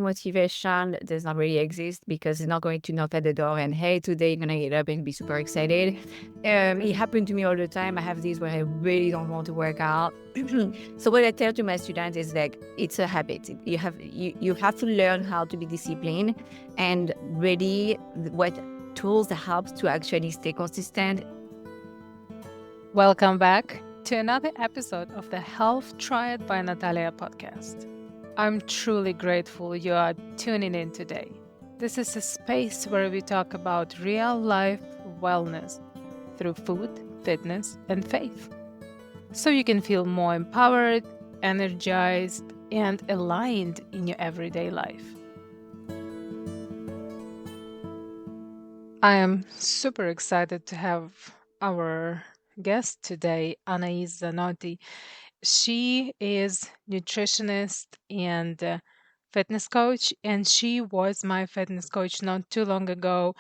Motivation does not really exist because it's not going to knock at the door and, hey, today you're going to get up and be super excited. It happened to me all the time. I have these where I really don't want to work out. So what I tell to my students is like, it's a habit. You have to learn how to be disciplined and really what tools that helps to actually stay consistent. Welcome back to another episode of the Health Triad by Nataliya podcast. I'm truly grateful you are tuning in today. This is a space where we talk about real life wellness through food, fitness, and faith. So you can feel more empowered, energized, and aligned in your everyday life. I am super excited to have our guest today, Anais Zanotti. She is nutritionist and fitness coach, and she was my fitness coach not too long ago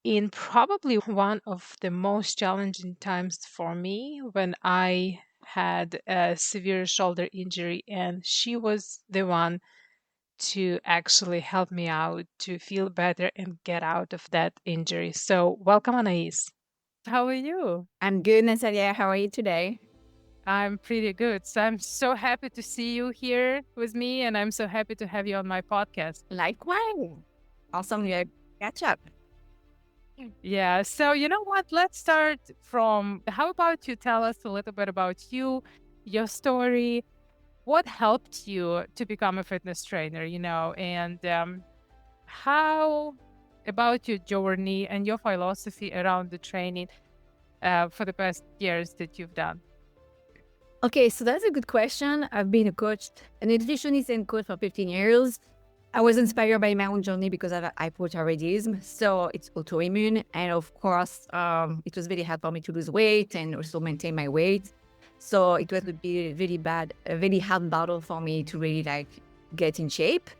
in probably one of the most challenging times for me when I had a severe shoulder injury, and she was the one to actually help me out to feel better and get out of that injury. So, welcome, Anais. How are you? I'm good, Nataliya. How are you today? I'm pretty good. So I'm so happy to see you here with me, and I'm so happy to have you on my podcast. Likewise. Awesome. Yeah, catch up. Yeah. So, you know what? Let's start from how about you tell us a little bit about you, your story, what helped you to become a fitness trainer, and how about your journey and your philosophy around the training for the past years that you've done? Okay, so that's a good question. I've been a nutritionist and coach for 15 years. I was inspired by my own journey because of hypothyroidism. So it's autoimmune. And of course, it was very hard for me to lose weight and also maintain my weight. So it was a really hard battle for me to really like get in shape.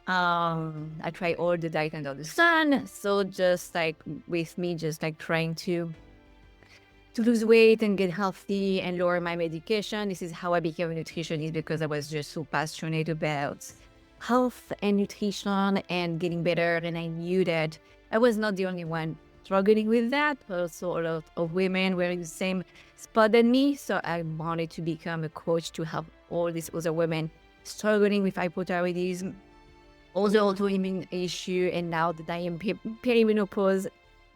I tried all the diet under the sun. So just like with me, just like trying to lose weight and get healthy and lower my medication. This is how I became a nutritionist because I was just so passionate about health and nutrition and getting better. And I knew that I was not the only one struggling with that, but also a lot of women were in the same spot than me. So I wanted to become a coach to help all these other women struggling with hypothyroidism, all the autoimmune issue, and now that I am perimenopause,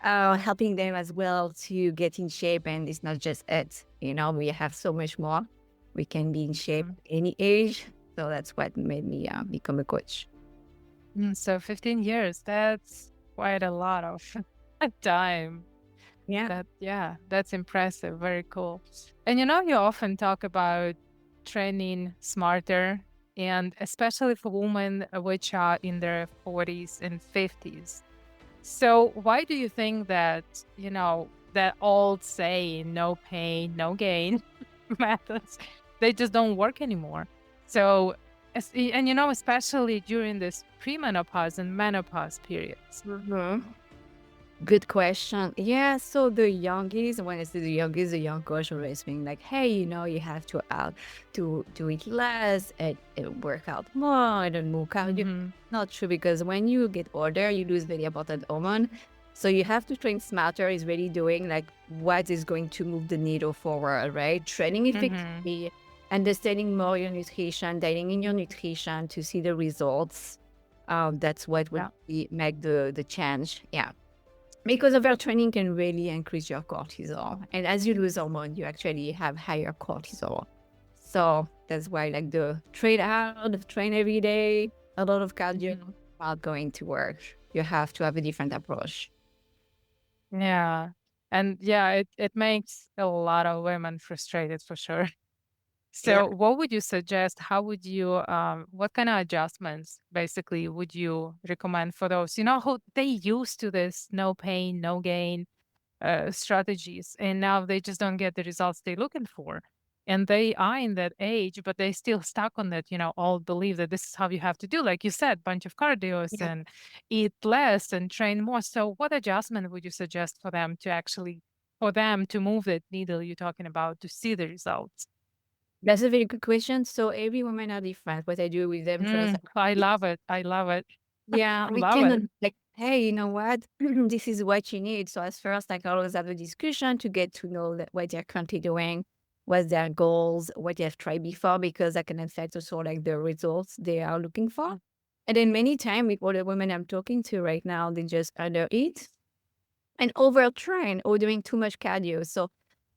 helping them as well to get in shape. And it's not just it, we have so much more. We can be in shape Mhm. any age. So that's what made me become a coach. So 15 years, that's quite a lot of time. Yeah. Yeah, that's impressive. Very cool. And you often talk about training smarter, and especially for women which are in their 40s and 50s. So, why do you think that, that old saying, no pain, no gain methods, they just don't work anymore? So, and especially during this premenopause and menopause periods. Good question. Yeah, so the youngest, when I say the youngest, the young coach always being like, hey, you have to to eat less and work out more and more cardio. Hmm. Not true because when you get older, you lose very important hormone. So you have to train smarter is really doing like what is going to move the needle forward, right? Training Hmm. effectively, understanding more your nutrition, dialing in your nutrition to see the results. That's what would Yeah. make the change. Yeah. Because overtraining can really increase your cortisol. And as you lose hormone, you actually have higher cortisol. So that's why like the train hard, train every day, a lot of cardio Mhm. not going to work. You have to have a different approach. Yeah. And yeah, it makes a lot of women frustrated for sure. Yeah. So, what would you suggest? How would you, what kind of adjustments basically would you recommend for those, who they used to this no pain, no gain strategies, and now they just don't get the results they're looking for. And they are in that age, but they still stuck on that, all believe that this is how you have to do. Like you said, bunch of cardios Yeah. and eat less and train more. So, what adjustment would you suggest for them to actually, for them to move that needle you're talking about to see the results? That's a very good question. So every woman are different. What I do with them first, I love it. I love it. yeah, we Love it. can like, hey, you know what? This is what you need. So as first, like, I always have a discussion to get to know what they're currently doing, what's their goals, what they have tried before, because that can affect also like the results they are looking for. And then many times with all the women I'm talking to right now, they just undereat and overtrain or doing too much cardio. So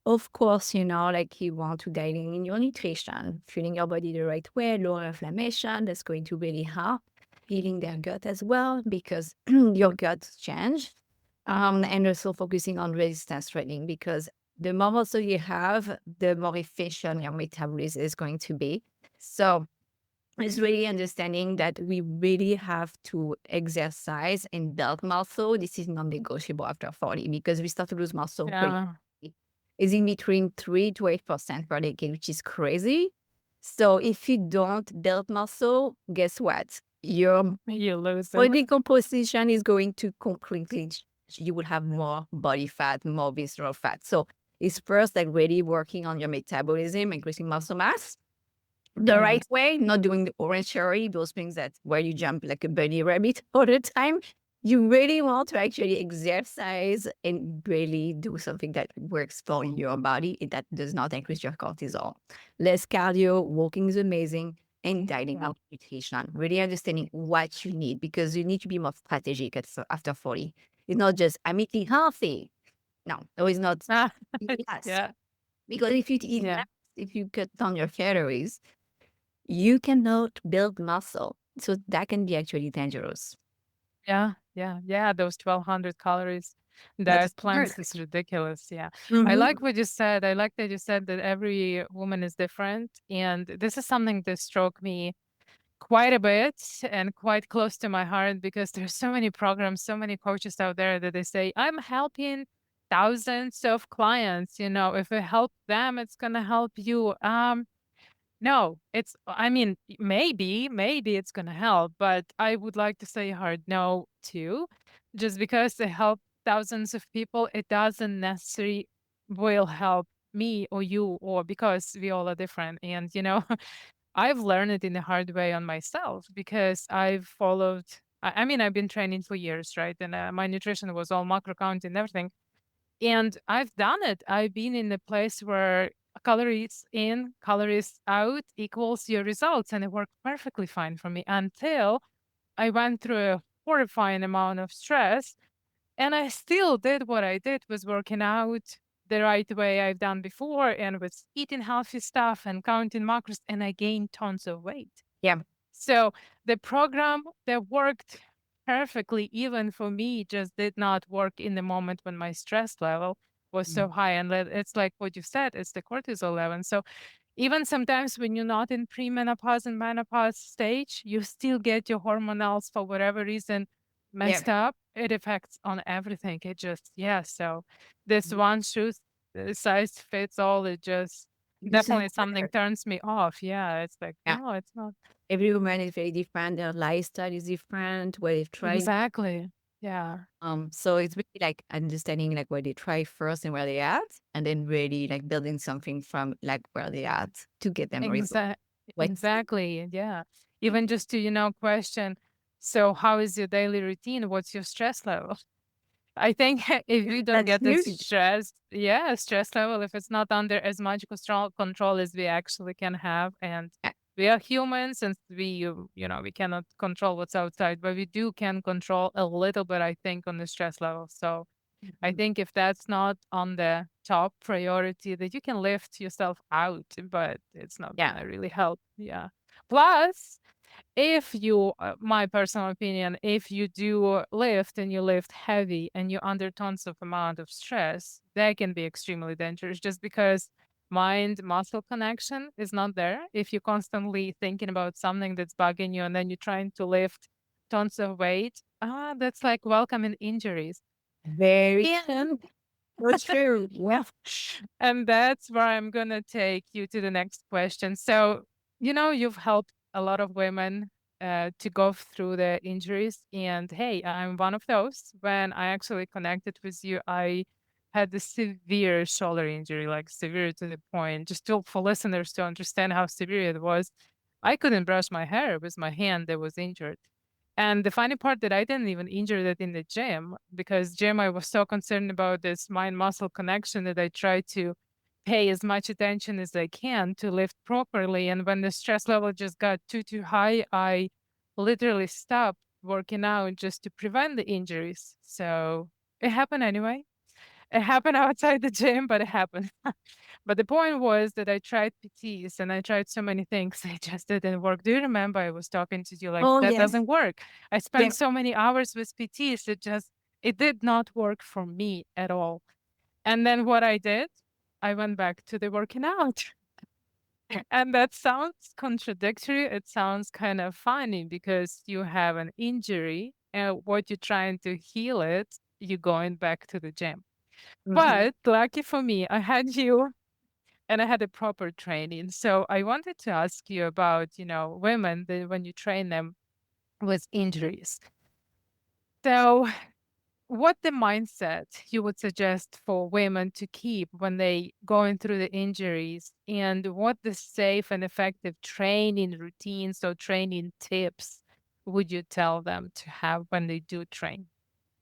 of course, like you want to dial in your nutrition, feeding your body the right way, lower inflammation. That's going to really help healing their gut as well because your gut change. And also focusing on resistance training because the more muscle you have, the more efficient your metabolism is going to be. So it's really understanding that we really have to exercise and build muscle. This is non-negotiable after 40 because we start to lose muscle pretty Yeah. quickly. It's in between 3 to 8% per decade, which is crazy. So if you don't build muscle, guess what? Your You lose it. body composition is going to completely change. You will have more body fat, more visceral fat. So it's first like really working on your metabolism, increasing muscle mass the Mm. right way, not doing the orange cherry, those things that where you jump like a bunny rabbit all the time. You really want to actually exercise and really do something that works for your body and that does not increase your cortisol. Less cardio, walking is amazing, and dialing out nutrition. Really understanding what you need because you need to be more strategic after 40. It's not just I'm eating healthy. No, it's not. Ah, Yes, yeah. because if you eat Yeah. less, if you cut down your calories, you cannot build muscle. So that can be actually dangerous. Yeah, yeah, yeah, those 1,200 calories That's that plants correct. is ridiculous, yeah. I Mhm. like what you said. I like that you said that every woman is different, and this is something that struck me quite a bit and quite close to my heart because there's so many programs, so many coaches out there that they say, "I'm helping thousands of clients, if it help them, it's gonna help you." No, I mean, maybe it's gonna help, but I would like to say a hard no too. Just because they help thousands of people, it doesn't necessarily will help me or you, or because we all are different. And I've learned it in the hard way on myself because I've followed. I mean, I've been training for years, right? And my nutrition was all macro count and everything. And I've done it. I've been in a place where calories in, calories out equals your results. And it worked perfectly fine for me until I went through a horrifying amount of stress. And I still did what I did was working out the right way I've done before and was eating healthy stuff and counting macros. And I gained tons of weight. Yeah. So the program that worked perfectly, even for me, just did not work in the moment when my stress level was Mm. so high. And it's like what you said, it's the cortisol level. So even sometimes when you're not in premenopause and menopause stage, you still get your hormonals for whatever reason Yeah. messed up. It affects on everything. It just, yeah. So this one shoe size fits all. It just It doesn't definitely something matter. turns me off. Yeah. It's like, Yeah. no, it's not. Every woman is very different. Their lifestyle is different. What they've tried. Exactly. Yeah. So it's really like understanding like what they try first and where they at, and then really like building something from like where they at to get them results. Exa What exactly. Yeah. Even just to, question, so how is your daily routine? What's your stress level? I think if you don't that's get this huge. stress level, if it's not under as much control as we actually can have, and Yeah. we are humans, and we cannot control what's outside, but we do can control a little bit, I think, on the stress level. So I Mhm. think if that's not on the top priority, that you can lift yourself out, but it's not Yeah. gonna really help. Yeah. Plus, if you, my personal opinion, if you do lift and you lift heavy and you're under tons of amount of stress, that can be extremely dangerous just because mind muscle connection is not there. If you're constantly thinking about something that's bugging you and then you're trying to lift tons of weight, that's like welcoming injuries. Very And so true. Yeah. and that's where I'm going to take you to the next question. So, you've helped a lot of women to go through the injuries. And hey, I'm one of those. When I actually connected with you, I had a severe shoulder injury, like severe to the point, just for listeners to understand how severe it was. I couldn't brush my hair with my hand that was injured. And the funny part that I didn't even injure that in the gym, because gym I was so concerned about this mind muscle connection that I tried to pay as much attention as I can to lift properly. And when the stress level just got too high, I literally stopped working out just to prevent the injuries. So it happened anyway. It happened outside the gym, but it happened. But the point was that I tried PTs and I tried so many things. It just didn't work. Do you remember I was talking to you like Oh, that yes. doesn't work? I Yeah. spent so many hours with PTs. It did not work for me at all. And then what I did, I went back to the working out. And that sounds contradictory. It sounds kind of funny because you have an injury and what you're trying to heal it, you're going back to the gym. Mhm. But lucky for me, I had you and I had a proper training. So I wanted to ask you about, women that when you train them with injuries. So what the mindset you would suggest for women to keep when they going through the injuries and what the safe and effective training routines or training tips would you tell them to have when they do train?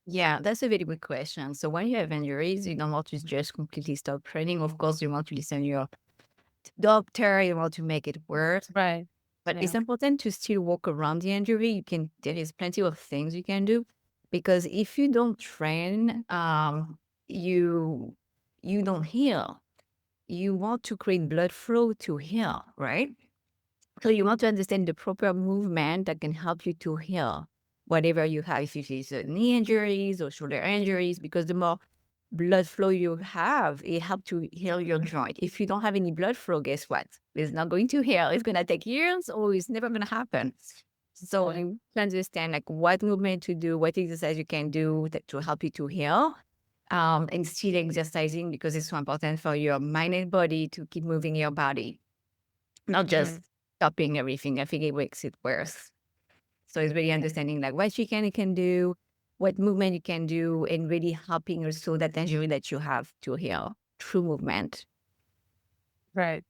Yeah, that's a very good question. So when you have injuries, you don't want to just completely stop training. Of course, you want to listen to your doctor, you want to make it worse. Right. But it's Yeah. important to still walk around the injury. There is plenty of things you can do because if you don't train, you you don't heal. You want to create blood flow to heal, right? So you want to understand the proper movement that can help you to heal whatever you have, if it's knee injuries or shoulder injuries, because the more blood flow you have, it helps to heal your joint. If you don't have any blood flow, guess what? It's not going to heal. It's going to take years or it's never going to happen. So Right. you understand like what movement to do, what exercise you can do to help you to heal. And still exercising because it's so important for your mind and body to keep moving your body, not Hmm. just stopping everything. I think it makes it worse. So it's really understanding like what you can do, what movement you can do, and really helping also that injury that you have to heal through movement. Right.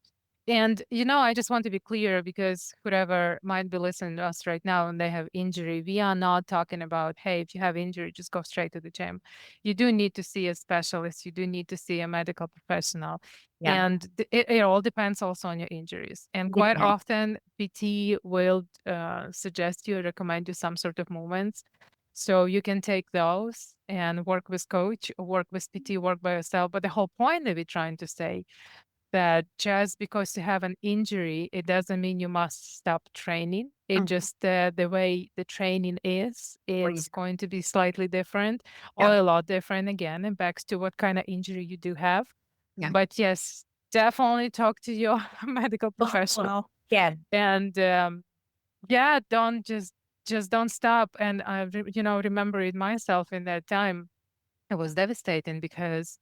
And, I just want to be clear because whoever might be listening to us right now and they have injury, we are not talking about, hey, if you have injury, just go straight to the gym. You do need to see a specialist. You do need to see a medical professional. Yeah. And it all depends also on your injuries. And quite Depends. often, PT will suggest you, recommend you some sort of movements. So you can take those and work with coach, or work with PT, work by yourself. But the whole point that we're trying to say that just because you have an injury, it doesn't mean you must stop training. It Mhm. just the way the training is, Or it's going to be slightly different yeah. or a lot different again, and back to what kind of injury you do have. Yeah. But yes, definitely talk to your medical Oh, professional. yeah. And yeah, don't don't stop. And I, remember it myself in that time. It was devastating because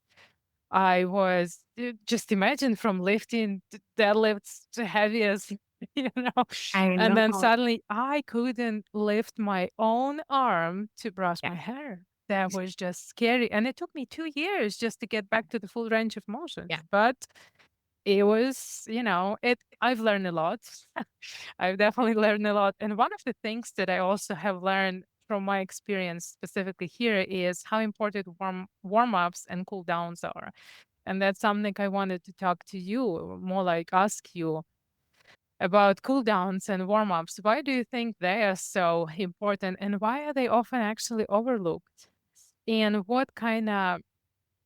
I was just imagine from lifting deadlifts to heavy as know, I and know. then suddenly I couldn't lift my own arm to brush Yeah. my hair. That was just scary, and it took me 2 years just to get back to the full range of Yeah. motions. But it was, it. I've learned a lot. I've definitely learned a lot, and one of the things that I also have learned from my experience specifically here is how important warm ups and cool downs are, and that's something I wanted to talk to you, more like ask you about cool downs and warm ups. Why do you think they are so important and why are they often actually overlooked? And what kind of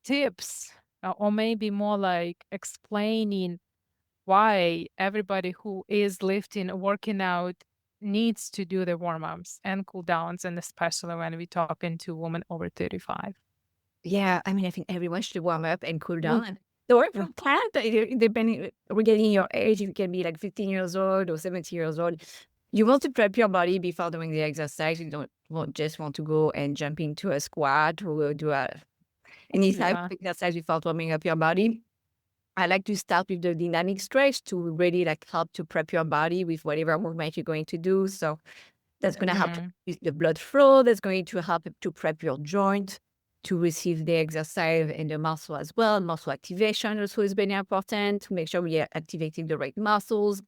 tips, or maybe more like explaining why everybody who is lifting, working out, needs to do the warm ups and cool downs, and especially when we talking to women over 35? Yeah, I mean, I think everyone should warm up and cool down. And the work from plant, depending regarding your age, you can be like 15 years old or 70 years old. You want to prep your body before doing the exercise. You don't just want to go and jump into a squat or do any type Yeah. of exercise without warming up your body. I like to start with the dynamic stretch to really like help to prep your body with whatever movement you're going to do. So that's going to help Mhm. with the blood flow. That's going to help to prep your joint. to receive the exercise in the muscle as well. Muscle activation also is very important to make sure we are activating the right muscles.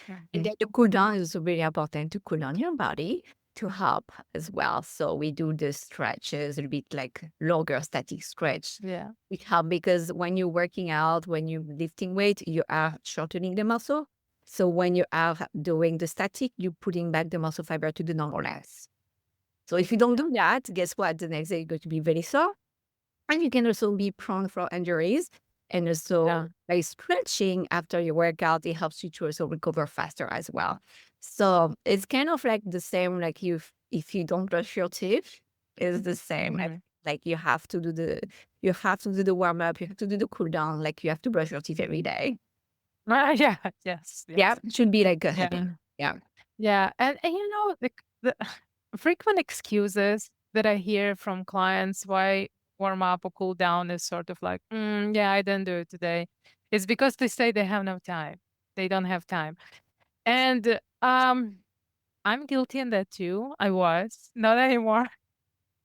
And then the cool down is also very important to cool down your body to help as well. So we do the stretches, a bit like longer static stretch. Yeah. It helps because when you're working out, when you're lifting weight, you are shortening the muscle. So when you are doing the static, you're putting back the muscle fiber to the normal length. So if you don't do that, guess what? The next day you're going to be very sore. And you can also be prone for injuries. And also Yeah. by stretching after your workout, it helps you to also recover faster as well. So it's kind of like the same, like if you don't brush your teeth, it's the same. Mhm. Like you have to do the warm up, you have to do the cool down, like you have to brush your teeth every day. Yeah. Yes. Yeah, Yes. it should be like a habit. Yeah. Yeah. Yeah. And the frequent excuses that I hear from clients why warm up or cool down is sort of like, yeah, I didn't do it today, is because they say they have no time. They don't have time. And I'm guilty in that too. I was, not anymore.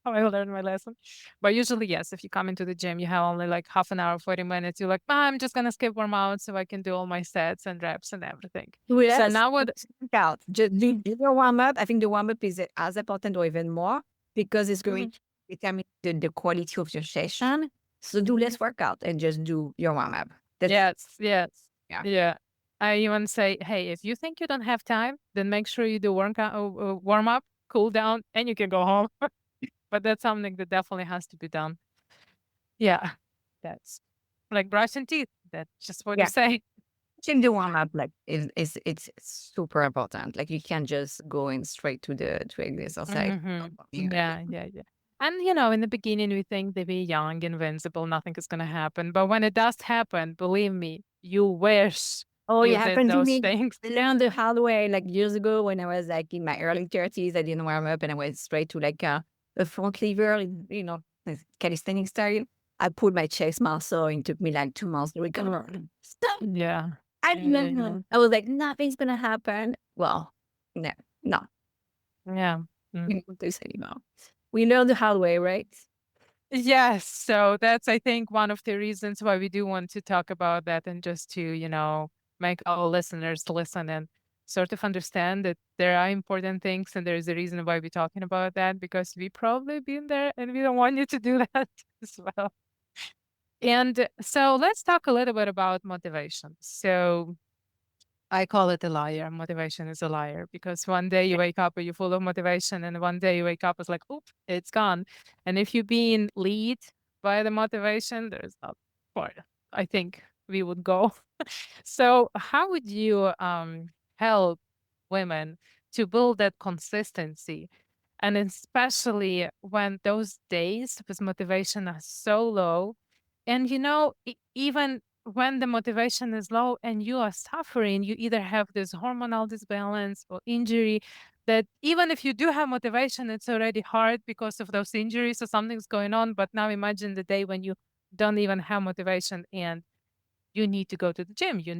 I learned my lesson. But usually, yes, if you come into the gym, you have only like half an hour, 40 minutes. You're like, I'm just going to skip warm out so I can do all my sets and reps and everything. So Yes, now what? workout. Just do your warm up. I think the warm up is as important or even more because it's going Mhm. to determine the quality of your session. So do less workout and just do your warm up. That's Yes, yes. yeah. Yeah. I even say, hey, if you think you don't have time, then make sure you do warm up, cool down, and you can go home. But that's something that definitely has to be done. Yeah. That's like brushing teeth. That's just what you Yeah. say. Actually, the warm up like is it's super important. Like you can't just go in straight to exercise. Mhm. Yeah. Yeah, yeah, yeah. And, in the beginning, we think that we're young, invincible, nothing is gonna happen. But when it does happen, believe me, you wish Oh, it you did happened to those me. things. I learned the hard way like years ago when I was like in my early 30s. I didn't warm up and I went straight to like a front lever, this calisthenics style. I pulled my chest muscle and it took me like 2 months to recover. Stop. Yeah. I Yeah, yeah, didn't yeah. know. I was like, nothing's going to happen. Well, no, no, Yeah. Mm. we don't do this anymore. We learned the hard way, right? Yes. So that's, I think, one of the reasons why we do want to talk about that and just to, make our listeners listen and sort of understand that there are important things and there's a reason why we're talking about that because we probably been there and we don't want you to do that as well. And so let's talk a little bit about motivation. So I call it a liar. Motivation is a liar because one day you wake up and you're full of motivation, and one day you wake up, it's like, oop, it's gone. And if you're being lead by the motivation, there's not far. I think we would go. So, how would you help women to build that consistency? And especially when those days with motivation are so low, and even when the motivation is low and you are suffering, you either have this hormonal disbalance or injury that even if you do have motivation, it's already hard because of those injuries or something's going on. But now imagine the day when you don't even have motivation and you need to go to the gym. You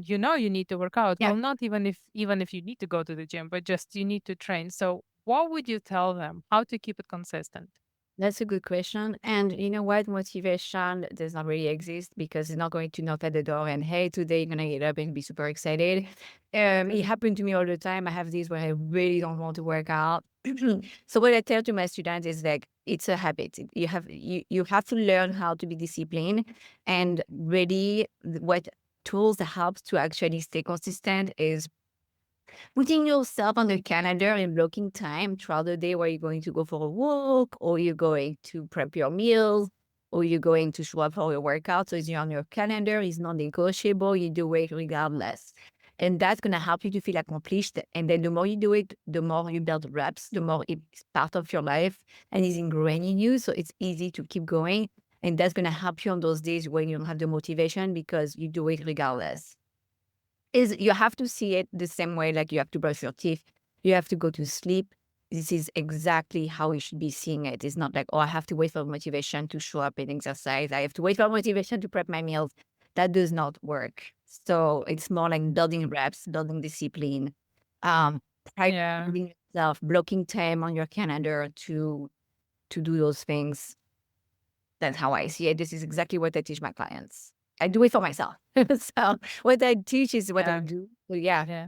need to work out. Yeah. Well, not even if you need to go to the gym, but just you need to train. So what would you tell them? How to keep it consistent? That's a good question. And you know what? Motivation does not really exist because it's not going to knock at the door and, hey, today you're going to get up and be super excited. It happened to me all the time. I have these where I really don't want to work out. So what I tell to my students is like, it's a habit. You have to learn how to be disciplined and really what tools that helps to actually stay consistent is putting yourself on the calendar and blocking time throughout the day where you're going to go for a walk or you're going to prep your meals or you're going to show up for your workout. So it's on your calendar, it's non-negotiable, you do it regardless. And that's going to help you to feel accomplished. And then the more you do it, the more you build reps, the more it's part of your life and is ingrained in you. So it's easy to keep going. And that's going to help you on those days when you don't have the motivation because you do it regardless is you have to see it the same way like you have to brush your teeth, you have to go to sleep. This is exactly how you should be seeing it. It's not like, oh, I have to wait for motivation to show up and exercise. I have to wait for motivation to prep my meals. That does not work. So it's more like building reps, building discipline, um, Yeah. prioritizing yourself, blocking time on your calendar to do those things. That's how I see it. This is exactly what I teach my clients. I do it for myself. So what I teach is what I Yeah. do. So yeah. Yeah.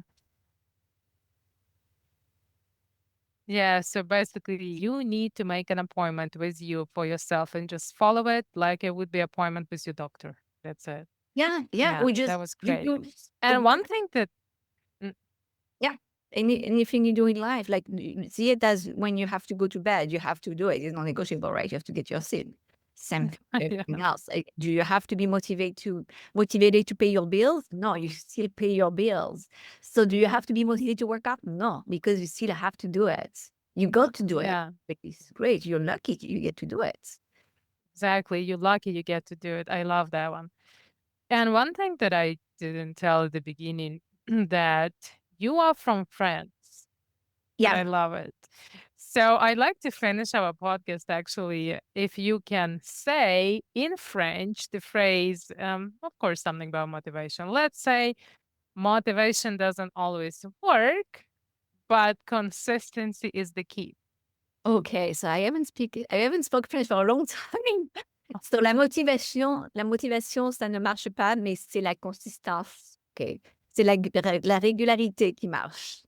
Yeah. So basically, you need to make an appointment with you for yourself and just follow it like it would be appointment with your doctor. That's it. Yeah. Yeah. Yeah, We that just, was you great. do the And work. one thing that, mm, Yeah. Anything you do in life, like see it as when you have to go to bed, you have to do it. It's non-negotiable, right? You have to get your sleep. Same thing with yeah, everything else. Do you have to be motivated to pay your bills? No, you still pay your bills. So do you have to be motivated to work out? No, because you still have to do it. You got to do it. yeah, It's great. You're lucky you get to do it. exactly. You're lucky you get to do it. I love that one. And one thing that I didn't tell at the beginning that you are from France, and Yeah. I love it. So I'd like to finish our podcast actually, if you can say in French the phrase, of course, something about motivation. Let's say motivation doesn't always work, but consistency is the key. Okay, so I haven't spoken French for a long time. So la motivation, ça ne marche pas, mais c'est la consistance. Okay. C'est la régularité qui marche.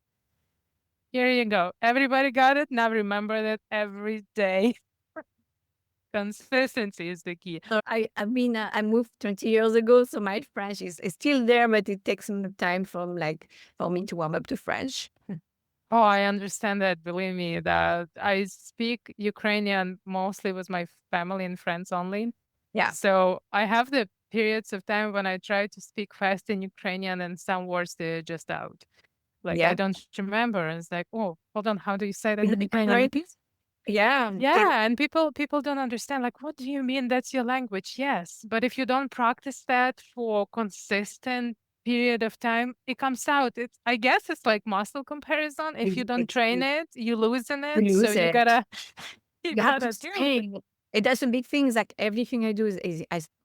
Here you go. Everybody got it? Now remember that every day. Consistency is the key. So I moved 20 years ago, so my French is still there, but it takes some time for me to warm up to French. Oh, I understand that. Believe me, that I speak Ukrainian mostly with my family and friends only. Yeah. So I have the periods of time when I try to speak fast in Ukrainian and some words they're just out. Like I Yeah. don't remember. And it's like, oh, hold on, how do you say that Is in it kind of Ukrainian? repeat? Yeah. Yeah, and people don't understand. Like, what do you mean? That's your language? Yes, but if you don't practice that for consistent period of time, it comes out. It's I guess it's like muscle comparison. If you don't train You it, you loosen it. So lose you it. gotta you You have to gotta do it. stay. It does some big things. Like everything I do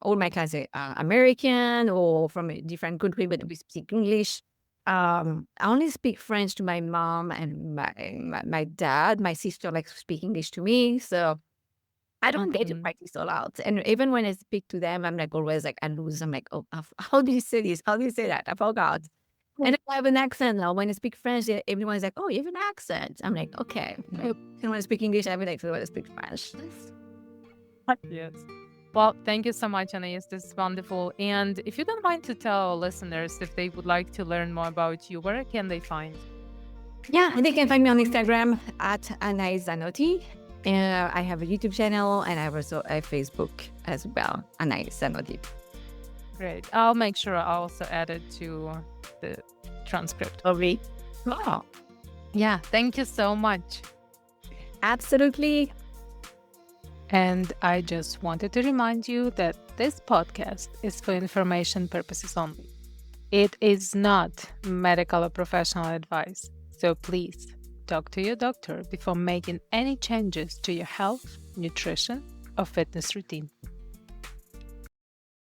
all my clients are American or from a different country, but we speak English. I only speak French to my mom and my dad. My sister likes to speak English to me, so I don't get to Mm. practice a lot. And even when I speak to them, I'm like always like I lose. I'm like, oh, how do you say this? How do you say that? I forgot. And if I have an accent now, when I speak French, everyone's like, "Oh, you have an accent." I'm like, "Okay." And when I speak English, I'm like, "So when I speak French." Yes. Well, thank you so much, Anais. This is wonderful. And if you don't mind to tell our listeners if they would like to learn more about you, where can they find? Yeah, and they can find me on Instagram at Anais Zanotti. I have a YouTube channel and I have also a Facebook as well, Anais Zanotti. Great. I'll make sure I also add it to the transcript. Okay. Oh, Yeah, thank you so much. absolutely. And I just wanted to remind you that this podcast is for information purposes only. It is not medical or professional advice. So please talk to your doctor before making any changes to your health, nutrition, or fitness routine.